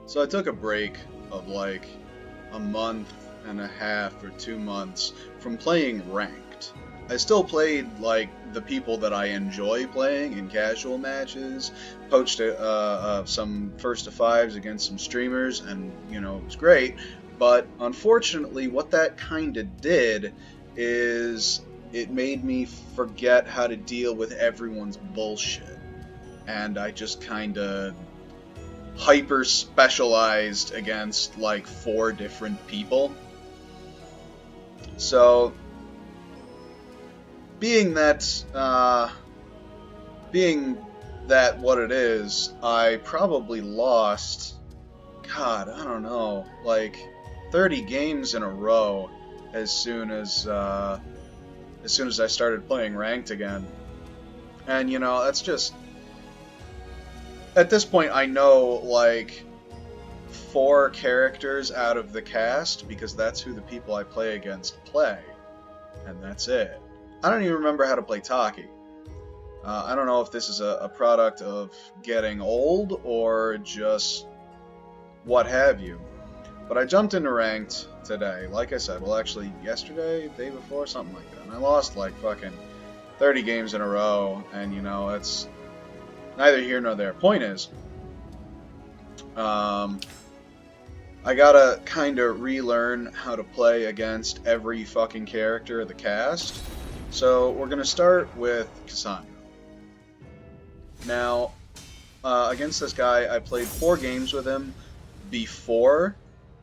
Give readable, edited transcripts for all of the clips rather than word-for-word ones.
So I took a break of like a month and a half or 2 months from playing ranked. I still played like the people that I enjoy playing in casual matches, poached some first to fives against some streamers, and you know, it was great. But unfortunately, what that kind of did is it made me forget how to deal with everyone's bullshit. And I just kind of hyper specialized against like 4 different people. So, being that what it is, I probably lost, God, I don't know, like 30 games in a row as soon as I started playing ranked again. And you know, that's just, at this point I know like 4 characters out of the cast because that's who the people I play against play, and that's it. I don't even remember how to play Taki. I don't know if this is a product of getting old or just what have you. But I jumped into ranked today, like I said, well actually yesterday, day before, something like that. And I lost like fucking 30 games in a row, and you know, it's neither here nor there. Point is, I gotta kinda relearn how to play against every fucking character of the cast. So we're gonna start with Cassandra. Now, against this guy, I played 4 games with him before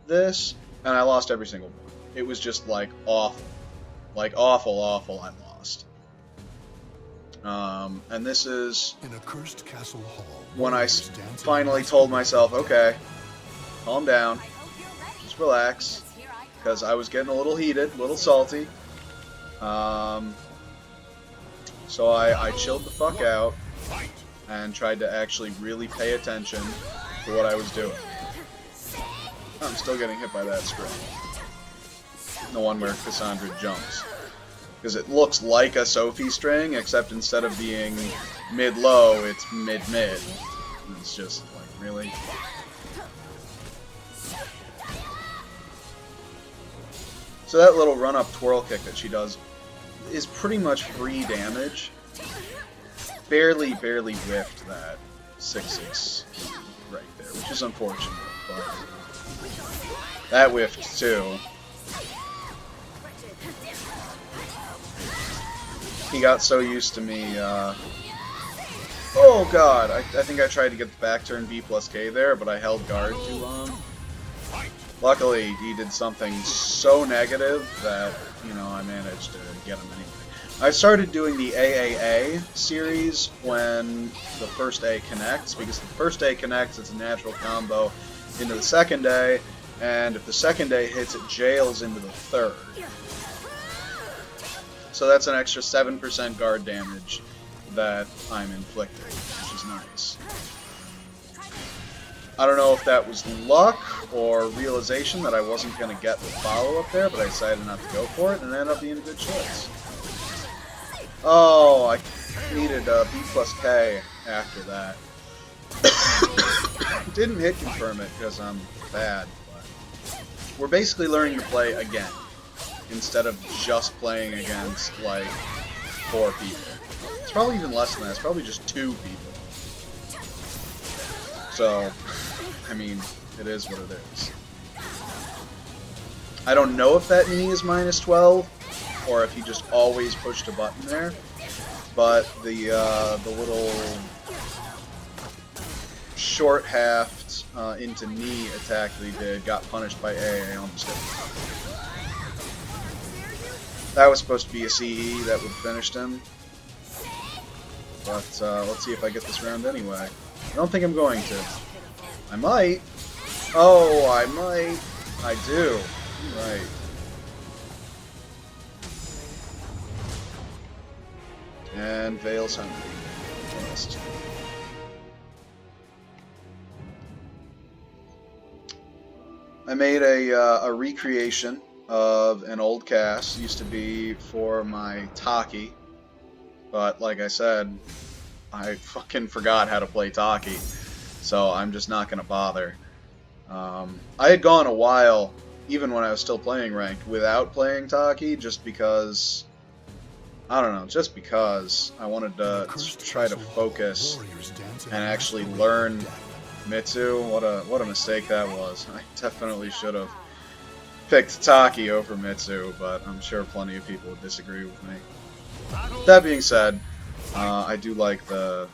this, and I lost every single one. It was just like awful. Like awful I lost. And this is in a cursed castle hall, when I finally told myself, okay, calm down, just relax, because I was getting a little heated, a little salty. So I chilled the fuck out and tried to actually really pay attention to what I was doing. I'm still getting hit by that string. The one where Cassandra jumps. Because it looks like a Sophie string, except instead of being mid-low, it's mid-mid. It's just like, really? So that little run-up twirl kick that she does is pretty much free damage. Barely whiffed that 6-6 right there, which is unfortunate, but that whiffed too. He got so used to me, oh god, I think I tried to get the back turn B plus K there, but I held guard too long. Luckily, he did something so negative that, you know, I managed to get him anyway. I started doing the AAA series when the first A connects, because if the first A connects, it's a natural combo into the second A, and if the second A hits, it jails into the third. So that's an extra 7% guard damage that I'm inflicting, which is nice. I don't know if that was luck or realization that I wasn't going to get the follow-up there, but I decided not to go for it, and it ended up being a good choice. Oh, I needed B plus K after that. Didn't hit confirm it because I'm bad, but we're basically learning to play again, instead of just playing against, like, 4 people. It's probably even less than that. It's probably just 2 people. So, I mean, it is what it is. I don't know if that knee is minus 12, or if he just always pushed a button there, but the little short-halved into knee attack that he did got punished by A. I almost hit him. That was supposed to be a CE that would have finished him, but let's see if I get this round anyway. I don't think I'm going to. I might. Oh, I might. I do. Right. And Vale's hungry. Missed. I made a recreation of an old cast. Used to be for my Taki, but like I said, I fucking forgot how to play Taki, so I'm just not gonna bother. I had gone a while, even when I was still playing ranked, without playing Taki, just because, I don't know, just because I wanted to try to focus and actually learn Mitsu. What a mistake that was. I definitely should have picked Taki over Mitsu, but I'm sure plenty of people would disagree with me. That being said, I do like the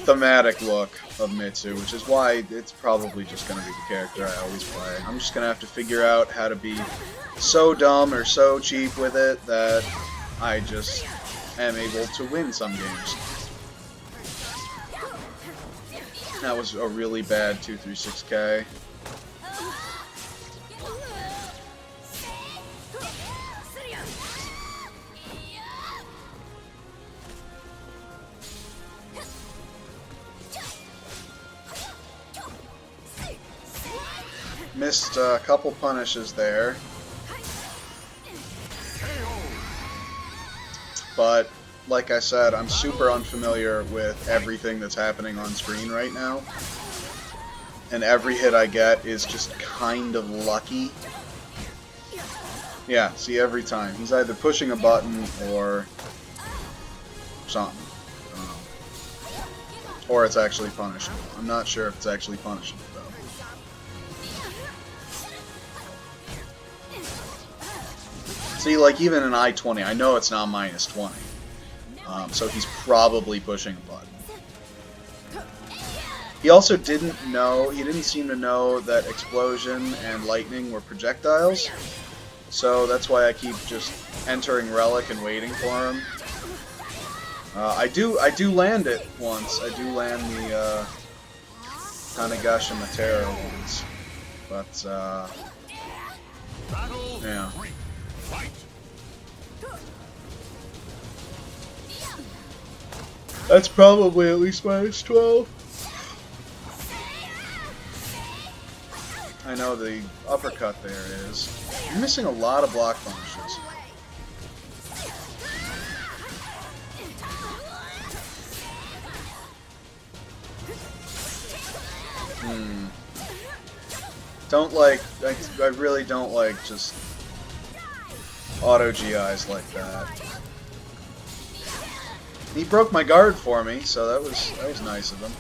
thematic look of Mitsu, which is why it's probably just going to be the character I always play. I'm just going to have to figure out how to be so dumb or so cheap with it that I just am able to win some games. That was a really bad 236K. Missed a couple punishes there. But, like I said, I'm super unfamiliar with everything that's happening on screen right now. And every hit I get is just kind of lucky. Yeah, see, every time. He's either pushing a button or something. Or it's actually punishable. I'm not sure if it's actually punishable, though. See, like, even in I-20, I know it's not minus 20. So he's probably pushing a button. He also didn't seem to know that explosion and lightning were projectiles. So that's why I keep just entering Relic and waiting for him. I do land it once. I do land the Tanegasha Matera once. But, yeah. That's probably at least minus 12. I know the uppercut there is. You're missing a lot of block punishes. Don't like, I really don't like just auto GIs like that. He broke my guard for me, so that was nice of him.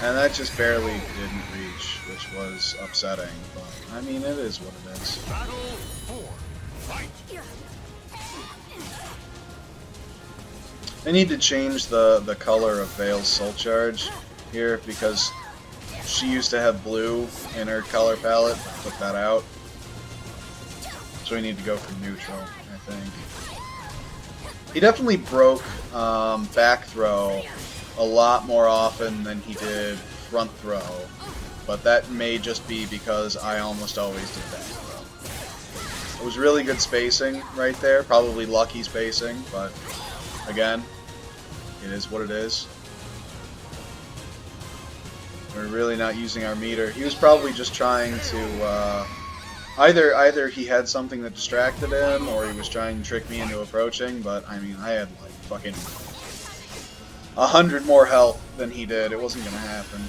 And that just barely didn't reach, which was upsetting, but I mean, it is what it is. I need to change the color of Vale's Soul Charge here, because she used to have blue in her color palette. Took that out. So we need to go for neutral, I think. He definitely broke back throw a lot more often than he did front throw, but that may just be because I almost always did back throw. It was really good spacing right there, probably lucky spacing, but again, it is what it is. We're really not using our meter. He was probably just trying to either he had something that distracted him, or he was trying to trick me into approaching, but I mean, I had like fucking 100 more health than he did. It wasn't gonna happen.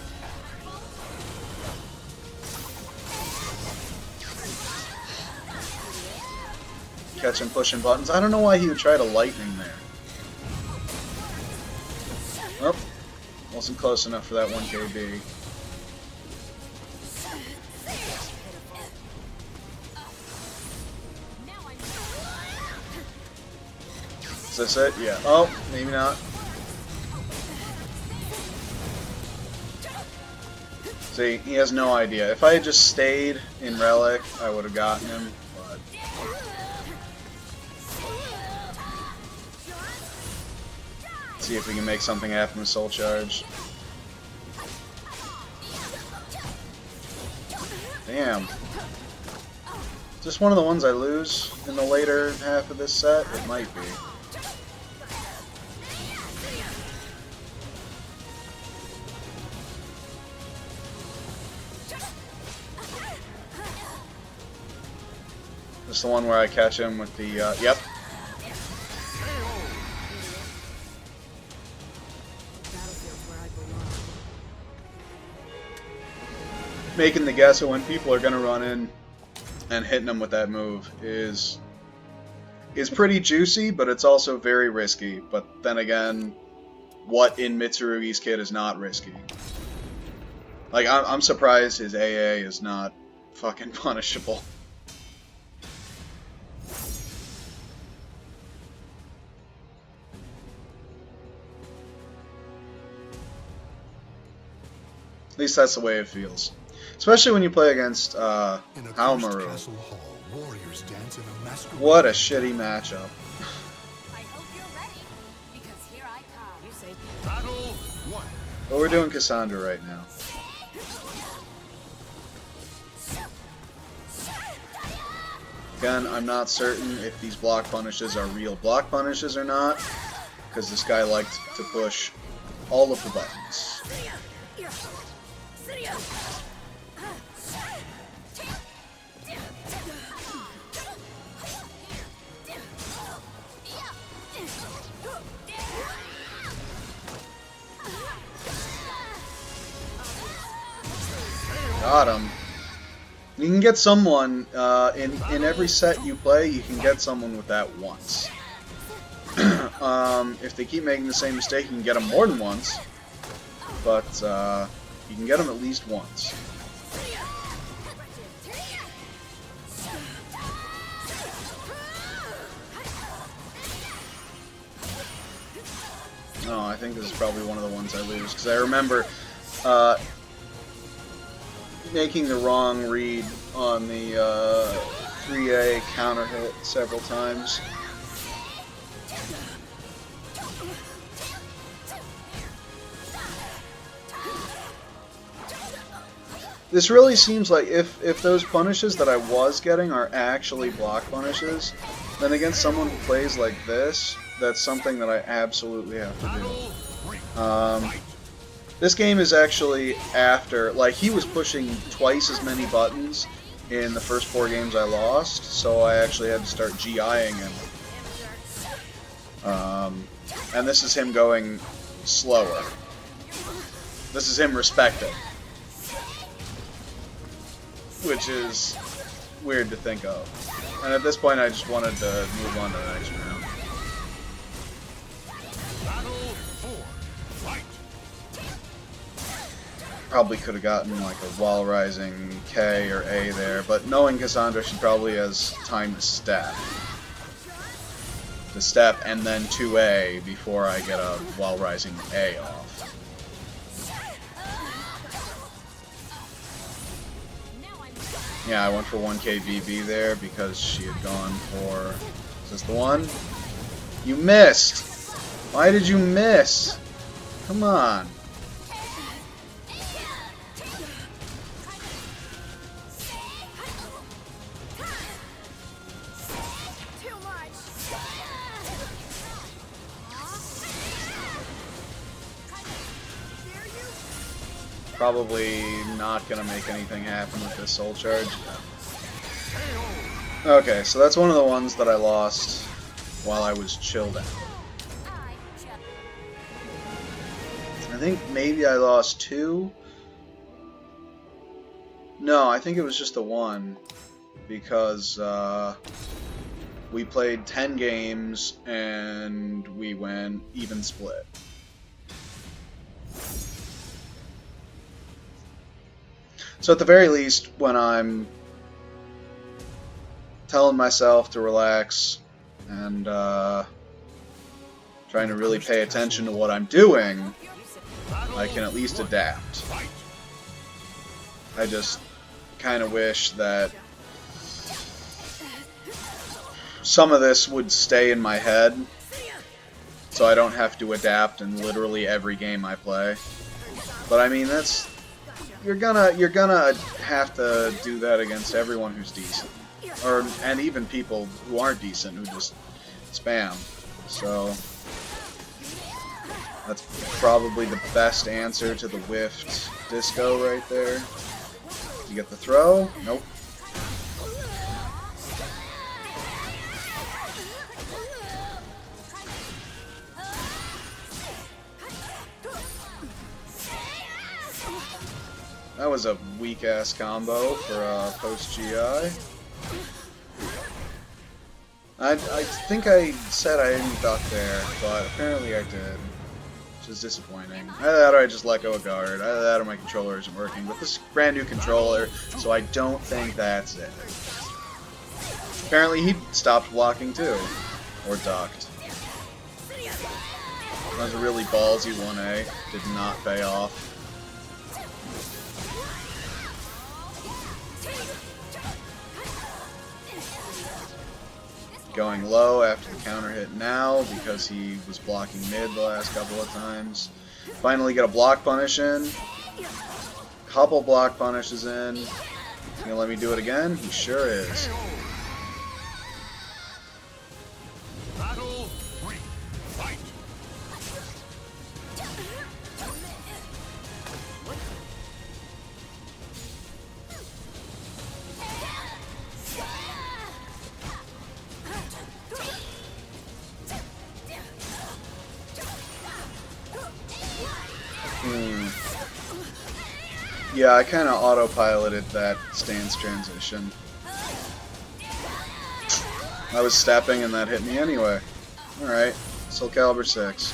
Catch him pushing buttons. I don't know why he would try to lightning there. Oh, wasn't close enough for that 1 KB. Is this it? Yeah. Oh, maybe not. See, he has no idea. If I had just stayed in Relic, I would have gotten him, but... See if we can make something happen with Soul Charge. Damn. Is this one of the ones I lose in the later half of this set? It might be. This is the one where I catch him with the, yep. making the guess of when people are going to run in and hitting them with that move is pretty juicy, but it's also very risky. But then again, what in Mitsurugi's kit is not risky? Like, I'm surprised his AA is not fucking punishable. At least that's the way it feels. Especially when you play against Haomaru. What a shitty matchup. I hope you're ready, because here I come. You say battle one. But we're doing Cassandra right now. Again, I'm not certain if these block punishes are real block punishes or not, because this guy liked to push all of the buttons. Got him. You can get someone, in every set you play, you can get someone with that once. If they keep making the same mistake, you can get them more than once, but you can get them at least once. No, I think this is probably one of the ones I lose, because I remember making the wrong read on the 3A counter hit several times. This really seems like if those punishes that I was getting are actually block punishes, then against someone who plays like this, that's something that I absolutely have to do. This game is actually after, like, he was pushing twice as many buttons in the first 4 games I lost, so I actually had to start GIing him. And this is him going slower. This is him respecting. Which is weird to think of. And at this point I just wanted to move on to the next round. Probably could have gotten like a wall rising K or A there, but knowing Cassandra, she probably has time to step. And then 2A before I get a wall rising A off. Yeah, I went for 1K VB there because she had gone for... Is this the one? You missed! Why did you miss? Come on. Probably not gonna make anything happen with this soul charge. Okay, so that's one of the ones that I lost while I was chilled out. I think maybe I lost 2. No, I think it was just the 1, because we played 10 games and we went even split. So at the very least, when I'm telling myself to relax and trying to really pay attention to what I'm doing, I can at least adapt. I just kind of wish that some of this would stay in my head so I don't have to adapt in literally every game I play. But I mean, that's... You're gonna have to do that against everyone who's decent, and even people who aren't decent who just spam. So that's probably the best answer to the whiffed disco right there. You get the throw? Nope. That was a weak-ass combo for post-GI. I think I said I didn't duck there, but apparently I did. Which is disappointing. Either that or I just let go of guard. Either that or my controller isn't working. But this is a brand new controller, so I don't think that's it. Apparently he stopped blocking too. Or ducked. That was a really ballsy 1A. Did not pay off. Going low after the counter hit now because he was blocking mid the last couple of times. Finally get a block punish in. Couple block punishes in. He's gonna let me do it again? He sure is. Yeah, I kind of autopiloted that stance transition. I was stepping and that hit me anyway. Alright, Soul Calibur 6.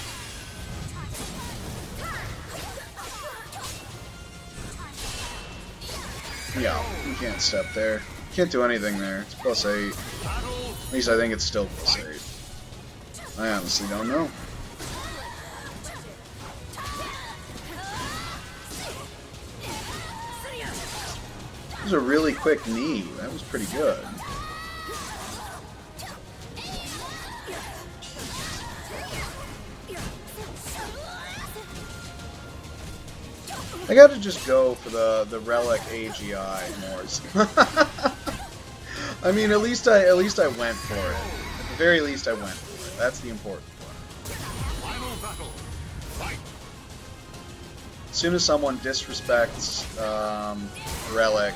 Yeah, you can't step there. Can't do anything there. It's +8. At least I think it's still +8. I honestly don't know. That was a really quick knee. That was pretty good. I gotta just go for the relic AGI more. I mean, at least I went for it. At the very least, I went for it. That's the important part. As soon as someone disrespects relic,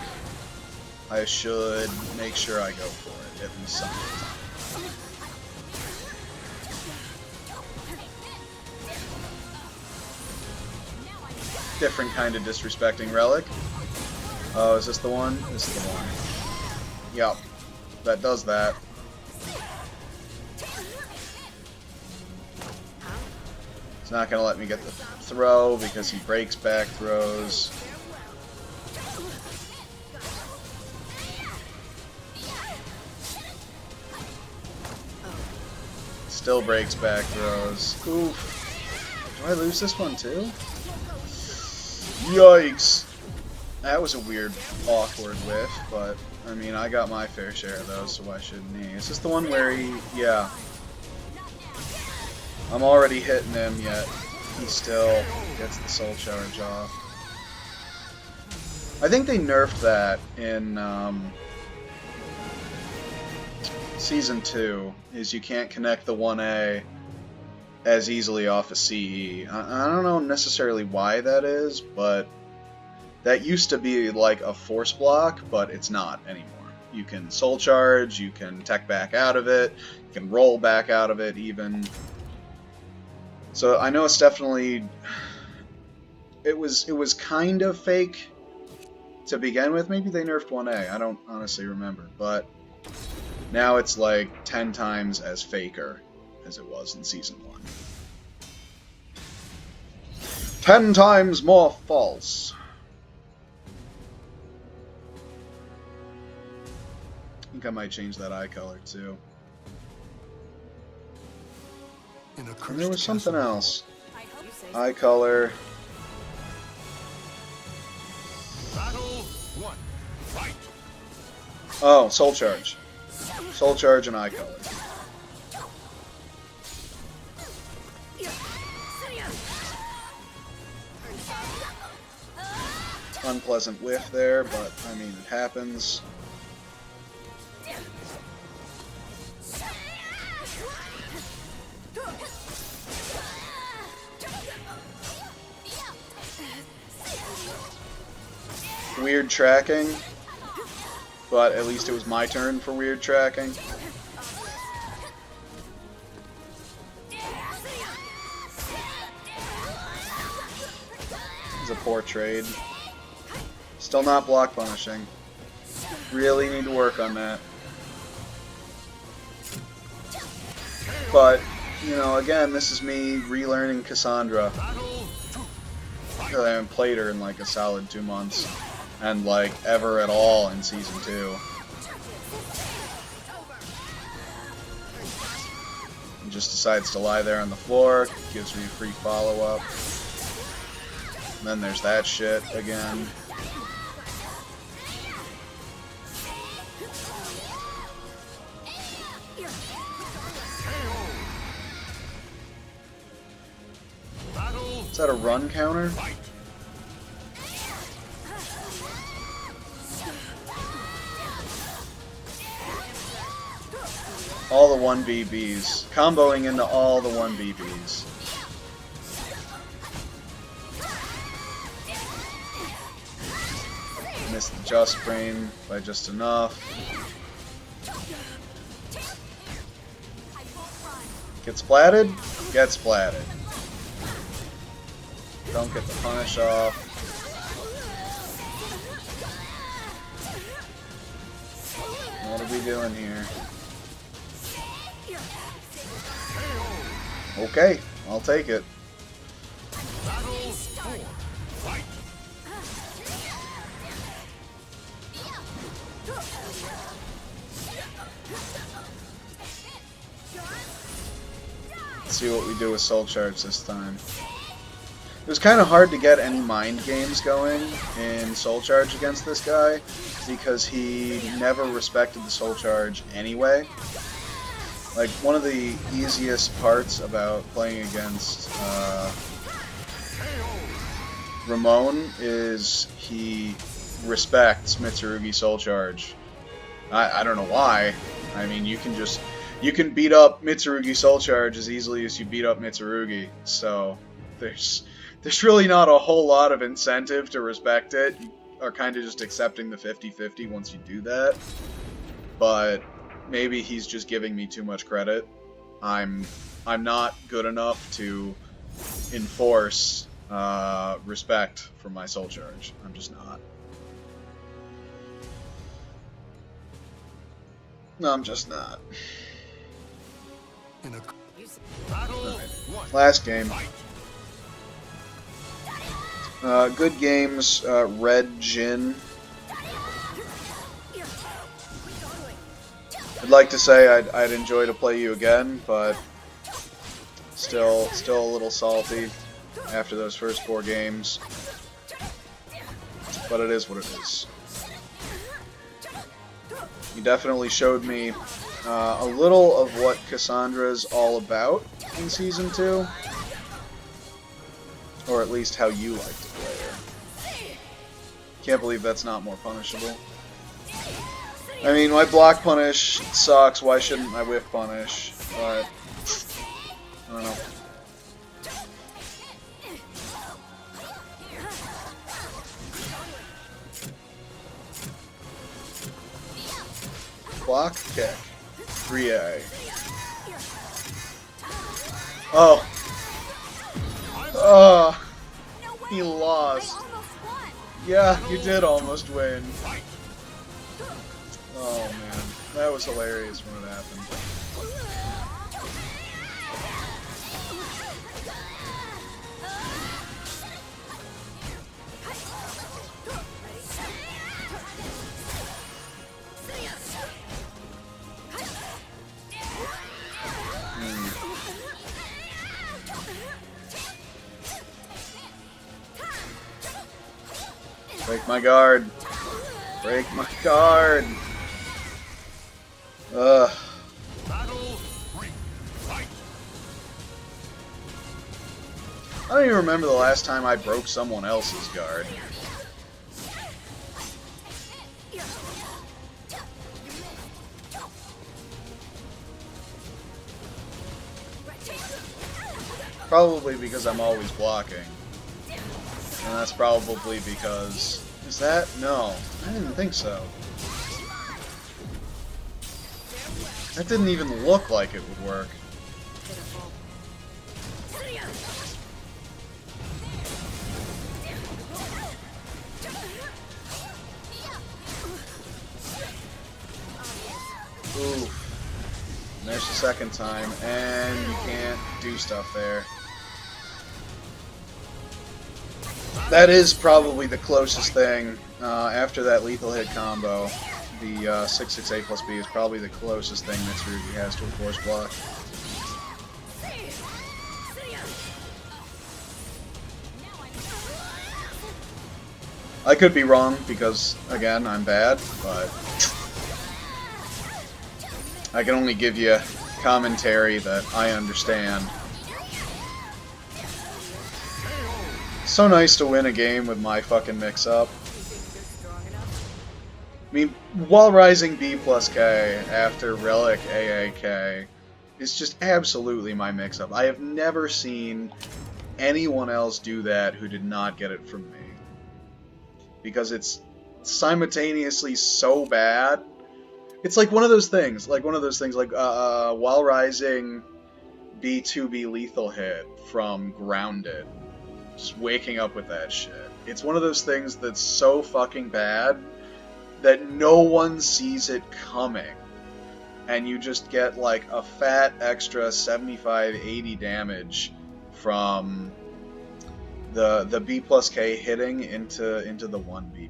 I should make sure I go for it at least some of the time. Different kind of disrespecting relic. Oh, is this the one? This is the one. Yep. That does that. It's not going to let me get the throw because he breaks back throws. Still breaks back throws. Oof. Do I lose this one too? Yikes. That was a weird, awkward whiff, but, I mean, I got my fair share of those, so why shouldn't he? Is this the one where he... yeah. I'm already hitting him, yet he still gets the soul charge off. I think they nerfed that in, Season 2, is you can't connect the 1A as easily off a CE. I don't know necessarily why that is, but that used to be like a force block, but it's not anymore. You can soul charge, you can tech back out of it, you can roll back out of it even. So I know it's definitely... It was kind of fake to begin with. Maybe they nerfed 1A, I don't honestly remember, but now it's like 10 times as faker as it was in Season 1. 10 times more false. I think I might change that eye color too. And there was something else. Eye color. Oh, soul charge. Soul charge and eye color. Unpleasant whiff there, but I mean it happens. Weird tracking, but at least it was my turn for weird tracking. It's a poor trade. Still not block punishing. Really need to work on that. But, you know, again, this is me relearning Cassandra. I haven't played her in like a solid 2 months. And like ever at all in Season 2. And just decides to lie there on the floor, gives me a free follow-up. And then there's that shit again. Is that a run counter? All the 1BBs. Comboing into all the 1BBs. Missed the just frame by just enough. Get splatted? Get splatted. Don't get the punish off. What are we doing here? Okay, I'll take it. Let's see what we do with Soul Charge this time. It was kind of hard to get any mind games going in Soul Charge against this guy because he never respected the Soul Charge anyway. Like, one of the easiest parts about playing against Ramon is he respects Mitsurugi Soul Charge. I don't know why. I mean, you can beat up Mitsurugi Soul Charge as easily as you beat up Mitsurugi, so there's really not a whole lot of incentive to respect it. You are kind of just accepting the 50-50 once you do that. But maybe he's just giving me too much credit. I'm not good enough to enforce respect for my Soul Charge. I'm just not. No, I'm just not. Right. Last game. Good games, Red Djinn. I'd like to say I'd enjoy to play you again, but still a little salty after those first 4 games. But it is what it is. You definitely showed me a little of what Cassandra's all about in Season 2. Or at least how you like to play her. Can't believe that's not more punishable. I mean, my block punish sucks, why shouldn't my whiff punish? But, I don't know. Block, kick. 3A. Oh. Oh. He lost. Yeah, you did almost win. Oh man, that was hilarious when it happened. Break my guard. Break my guard. Ugh. I don't even remember the last time I broke someone else's guard. Probably because I'm always blocking. And that's probably because... Is that? No. I didn't think so. That didn't even look like it would work. Ooh. There's the second time, and you can't do stuff there. That is probably the closest thing, after that lethal hit combo. The 6-6 A plus B is probably the closest thing Mitsurugi has to a force block. I could be wrong, because, again, I'm bad, but I can only give you commentary that I understand. So nice to win a game with my fucking mix-up. I mean, Wall Rising B plus K after Relic AAK is just absolutely my mix-up. I have never seen anyone else do that who did not get it from me. Because it's simultaneously so bad. It's like one of those things, like Wall Rising B2B lethal hit from Grounded. Just waking up with that shit. It's one of those things that's so fucking bad that no one sees it coming. And you just get like a fat extra 75-80 damage from the B plus K hitting into the 1BB.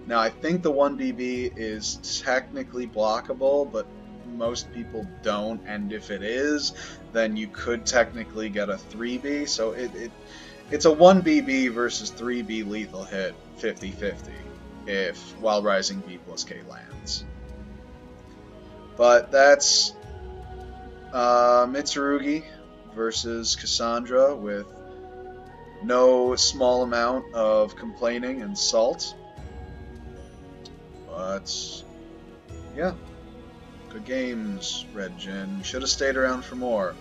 Now I think the 1BB is technically blockable, but most people don't, and if it is, then you could technically get a 3B, so it's a 1BB versus 3B lethal hit 50-50 if While Rising B plus K lands. But that's Mitsurugi versus Cassandra with no small amount of complaining and salt. But yeah. Good games, Red Djinn. You should have stayed around for more.